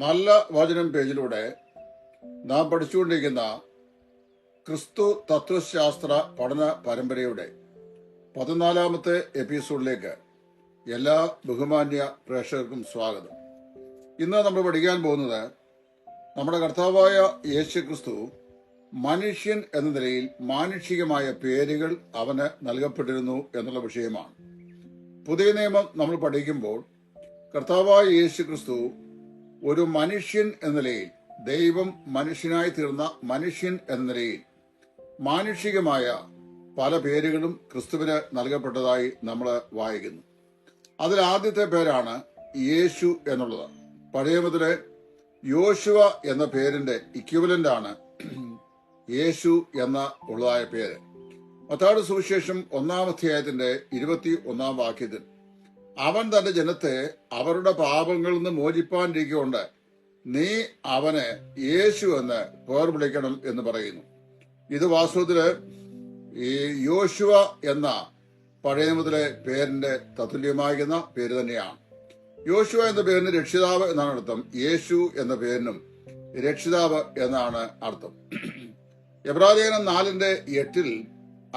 നല്ല വചനം പേജിലൂടെ നാം പഠിച്ചുകൊണ്ടിരിക്കുന്ന ക്രിസ്തു തത്വശാസ്ത്ര പഠന പരമ്പരയുടെ 14-ാമത്തെ എപ്പിസോഡിലേക്ക് എല്ലാ ബഹുമാന്യ പ്രേക്ഷകർക്കും സ്വാഗതം. ഇന്ന് നമ്മൾ പഠിക്കാൻ പോകുന്നത് നമ്മുടെ കർത്താവായ യേശു ക്രിസ്തു മനുഷ്യൻ എന്ന നിലയിൽ മാനുഷികമായ പേരുകൾ അവന് നൽകപ്പെട്ടിരുന്നു എന്നുള്ള വിഷയമാണ്. പുതിയ നിയമം നമ്മൾ പഠിക്കുമ്പോൾ കർത്താവായ യേശു ക്രിസ്തു ഒരു മനുഷ്യൻ എന്ന നിലയിൽ, ദൈവം മനുഷ്യനായി തീർന്ന മനുഷ്യൻ എന്ന നിലയിൽ മാനുഷികമായ പല പേരുകളും ക്രിസ്തുവിന് നൽകപ്പെട്ടതായി നമ്മൾ വായിക്കുന്നു. അതിൽ ആദ്യത്തെ പേരാണ് യേശു എന്നുള്ളത്. പഴയ മുതലേ യോശുവ എന്ന പേരിന്റെ ഇക്വിവലന്റ് ആണ് യേശു എന്ന ഉള്ളതായ പേര്. മത്തായിയുടെ സുവിശേഷം 1-ാം അധ്യായത്തിന്റെ 21-ാം വാക്യത്തിൽ അവൻ തന്റെ ജനത്തെ അവരുടെ പാപങ്ങളിൽ നിന്ന് മോചിപ്പാനിരിക്കൊണ്ട് നീ അവനെ യേശു എന്ന് പേർ വിളിക്കണം എന്ന് പറയുന്നു. ഇത് വാസ്തവത്തില് ഈ യോശുവ എന്ന പഴയ മുതലെ പേരിന്റെ തത്തുല്യമാകുന്ന പേര് തന്നെയാണ്. യോശുവ എന്ന പേരിന് രക്ഷിതാവ് എന്നാണ് അർത്ഥം. യേശു എന്ന പേരിനും രക്ഷിതാവ് എന്നാണ് അർത്ഥം. എബ്രായലേഖനം 4:8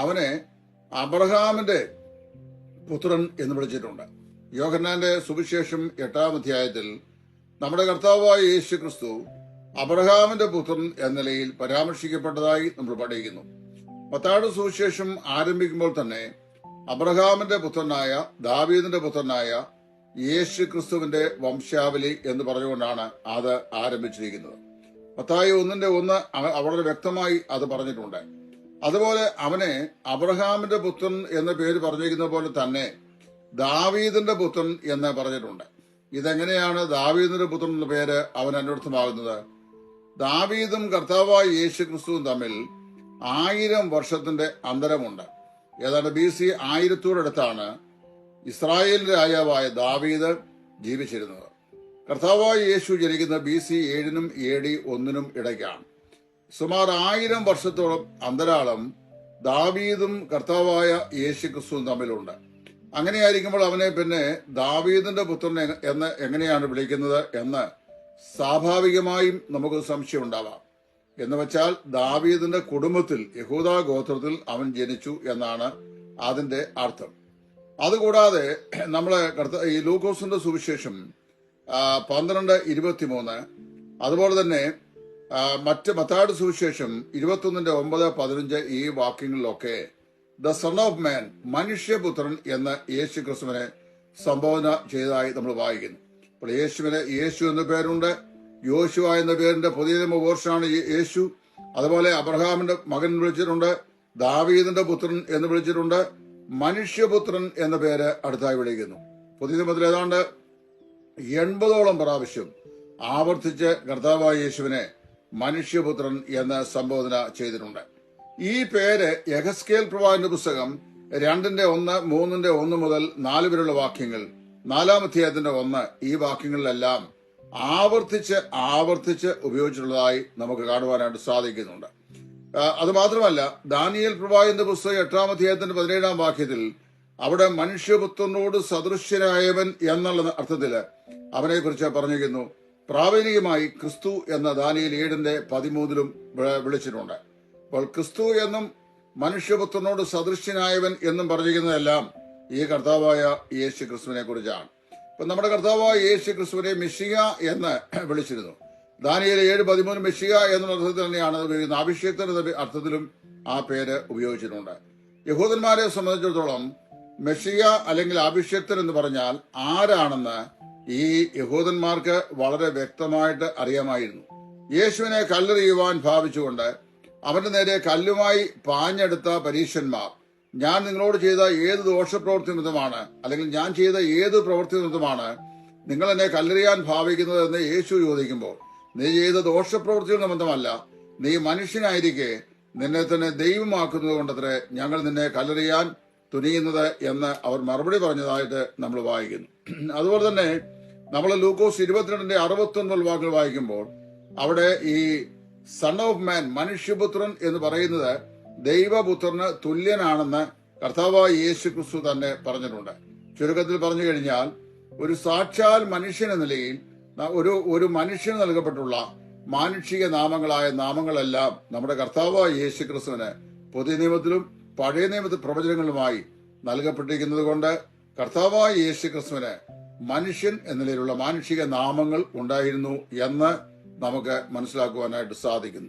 അവനെ അബ്രഹാമിന്റെ പുത്രൻ എന്ന് വിളിച്ചിട്ടുണ്ട്. യോഹന്നാന്റെ സുവിശേഷം 8-ാം അധ്യായത്തിൽ നമ്മുടെ കർത്താവായ യേശു ക്രിസ്തു അബ്രഹാമിന്റെ പുത്രൻ എന്ന നിലയിൽ പരാമർശിക്കപ്പെട്ടതായി നമ്മൾ പഠിക്കുന്നു. മത്തായിയുടെ സുവിശേഷം ആരംഭിക്കുമ്പോൾ തന്നെ അബ്രഹാമിന്റെ പുത്രനായ ദാവീദിന്റെ പുത്രനായ യേശു ക്രിസ്തുവിന്റെ വംശാവലി എന്ന് പറഞ്ഞുകൊണ്ടാണ് അത് ആരംഭിച്ചിരിക്കുന്നത്. മത്തായി 1:1 വളരെ വ്യക്തമായി അത് പറഞ്ഞിട്ടുണ്ട്. അതുപോലെ അവനെ അബ്രഹാമിന്റെ പുത്രൻ എന്ന പേര് പറഞ്ഞിരിക്കുന്ന പോലെ തന്നെ ദാവീദിന്റെ പുത്രൻ എന്ന് പറഞ്ഞിട്ടുണ്ട്. ഇതെങ്ങനെയാണ് ദാവീദിന്റെ പുത്രൻ എന്ന പേര് അവൻ അന്വർത്ഥമാകുന്നത്? ദാവീദും കർത്താവായ യേശു ക്രിസ്തുവും തമ്മിൽ 1000 വർഷത്തിന്റെ അന്തരമുണ്ട്. ഏതാണ്ട് BC 1000-ഓടടുത്താണ് ഇസ്രായേൽ രാജാവായ ദാവീദ് ജീവിച്ചിരുന്നത്. കർത്താവായ യേശു ജനിക്കുന്ന BC 7-നും AD 1-നും ഇടയ്ക്കാണ്. സുമാർ 1000 വർഷത്തോളം അന്തരാളം ദാവീദും കർത്താവായ യേശു ക്രിസ്തുവും തമ്മിലുണ്ട്. അങ്ങനെയായിരിക്കുമ്പോൾ അവനെ പിന്നെ ദാവീദിന്റെ പുത്രൻ എന്ന് എങ്ങനെയാണ് വിളിക്കുന്നത് എന്ന് സ്വാഭാവികമായും നമുക്ക് സംശയം ഉണ്ടാവാം. എന്ന് വെച്ചാൽ ദാവീദിന്റെ കുടുംബത്തിൽ, യഹൂദാ ഗോത്രത്തിൽ അവൻ ജനിച്ചു എന്നാണ് അതിന്റെ അർത്ഥം. അതുകൂടാതെ നമ്മള് ഈ ലൂക്കോസിന്റെ സുവിശേഷം 12:23, അതുപോലെ തന്നെ മറ്റ് മത്തായിയുടെ സുവിശേഷം 21:9-15 ഈ വാക്യങ്ങളിലൊക്കെ ദ സൺ ഓഫ് മാൻ, മനുഷ്യപുത്രൻ എന്ന് യേശു ക്രിസ്തുവിനെ സംബോധന ചെയ്തതായി നമ്മൾ വായിക്കുന്നു. അപ്പോൾ യേശുവിന് യേശു എന്ന പേരുണ്ട്. യോശുവ എന്ന പേരിന്റെ പുതിയ വേർഷനാണ് യേശു. അതുപോലെ അബ്രഹാമിന്റെ മകൻ വിളിച്ചിട്ടുണ്ട്, ദാവീദിന്റെ പുത്രൻ എന്ന് വിളിച്ചിട്ടുണ്ട്, മനുഷ്യപുത്രൻ എന്ന പേര് അടുത്തായി വിളിക്കുന്നു. പുതിയ നിയമത്തിൽ ഏതാണ്ട് 80ഓളം പ്രാവശ്യം ആവർത്തിച്ച് കർത്താവായ യേശുവിനെ മനുഷ്യപുത്രൻ എന്ന് സംബോധന ചെയ്തിട്ടുണ്ട്. ഈ പേര് യെഹെസ്കേൽ പ്രവാചകന്റെ പുസ്തകം 2:1, 3:1 മുതൽ 4 വരെയുള്ള വാക്യങ്ങൾ, 4-ാം അധ്യായത്തിന്റെ 1 ഈ വാക്യങ്ങളിലെല്ലാം ആവർത്തിച്ച് ഉപയോഗിച്ചിട്ടുള്ളതായി നമുക്ക് കാണുവാനായിട്ട് സാധിക്കുന്നുണ്ട്. അത് മാത്രമല്ല, ദാനിയേൽ പ്രവാചകന്റെ പുസ്തകം 8-ാം അധ്യായത്തിന്റെ 17-ാം വാക്യത്തിൽ അവിടെ മനുഷ്യപുത്രനോട് സദൃശ്യനായവൻ എന്നുള്ള അർത്ഥത്തില് അവനെ കുറിച്ച് പറഞ്ഞിരിക്കുന്നു. പ്രാവീണികമായി ക്രിസ്തു എന്ന ദാനിയേൽ 7:13 വിളിച്ചിട്ടുണ്ട്. അപ്പോൾ ക്രിസ്തു എന്നും മനുഷ്യപുത്രനോട് സദൃശ്യനായവൻ എന്നും പറഞ്ഞിരിക്കുന്നതെല്ലാം ഈ കർത്താവായ യേശു ക്രിസ്തുവിനെ കുറിച്ചാണ്. ഇപ്പൊ നമ്മുടെ കർത്താവായ യേശു ക്രിസ്തുവിനെ മെസ്സിയ എന്ന് വിളിച്ചിരുന്നു. ദാനിയേൽ 7:13 മെസ്സിയ എന്നുള്ള അർത്ഥത്തിൽ തന്നെയാണ് ഉപയോഗിക്കുന്നത്. അഭിഷേക്തൻ എന്ന അർത്ഥത്തിലും ആ പേര് ഉപയോഗിച്ചിട്ടുണ്ട്. യഹൂദന്മാരെ സംബന്ധിച്ചിടത്തോളം മെസ്സിയ അല്ലെങ്കിൽ അഭിഷേക്തൻ എന്ന് പറഞ്ഞാൽ ആരാണെന്ന് ഈ യഹൂദന്മാർക്ക് വളരെ വ്യക്തമായിട്ട് അറിയാമായിരുന്നു. യേശുവിനെ കല്ലെറിയുവാൻ ഭാവിച്ചുകൊണ്ട് അവന്റെ നേരെ കല്ലുമായി പാഞ്ഞെടുത്ത പരീശന്മാർ, ഞാൻ നിങ്ങളോട് ചെയ്ത ഏത് ദോഷപ്രവൃത്തി നിമിത്തമാണ്, അല്ലെങ്കിൽ ഞാൻ ചെയ്ത ഏത് പ്രവൃത്തി നിമിത്തമാണ് നിങ്ങൾ എന്നെ കല്ലെറിയാൻ ഭാവിക്കുന്നത് എന്ന് യേശു ചോദിക്കുമ്പോൾ, നീ ചെയ്ത ദോഷപ്രവൃത്തികൾ നിമിത്തമല്ല, നീ മനുഷ്യനായിരിക്കെ നിന്നെ തന്നെ ദൈവമാക്കുന്നത് കൊണ്ടത്രേ ഞങ്ങൾ നിന്നെ കല്ലെറിയാൻ തുനിയുന്നത് എന്ന് അവർ മറുപടി പറഞ്ഞതായിട്ട് നമ്മൾ വായിക്കുന്നു. അതുപോലെ തന്നെ നമ്മൾ ലൂക്കോസ് 22:69 വാക്കുകൾ വായിക്കുമ്പോൾ അവിടെ ഈ സൺ ഓഫ് മാൻ, മനുഷ്യപുത്രൻ എന്ന് പറയുന്നത് ദൈവപുത്രന് തുല്യനാണെന്ന് കർത്താവായ യേശു ക്രിസ്തു തന്നെ പറഞ്ഞിട്ടുണ്ട്. ചുരുക്കത്തിൽ പറഞ്ഞു കഴിഞ്ഞാൽ ഒരു സാക്ഷാൽ മനുഷ്യൻ എന്ന നിലയിൽ ഒരു മനുഷ്യന് നൽകപ്പെട്ടുള്ള മാനുഷിക നാമങ്ങളായ നാമങ്ങളെല്ലാം നമ്മുടെ കർത്താവായ യേശു ക്രിസ്തുവിന് പുതിയ നിയമത്തിലും പഴയ നിയമത്തിൽ പ്രവചനങ്ങളുമായി നൽകപ്പെട്ടിരിക്കുന്നത് കൊണ്ട് കർത്താവായ യേശു ക്രിസ്തുവിന് മനുഷ്യൻ എന്ന നിലയിലുള്ള മാനുഷിക നാമങ്ങൾ ഉണ്ടായിരുന്നു എന്ന് നമുക്ക് മനസ്സിലാക്കുവാനായിട്ട് സാധിക്കുന്നു.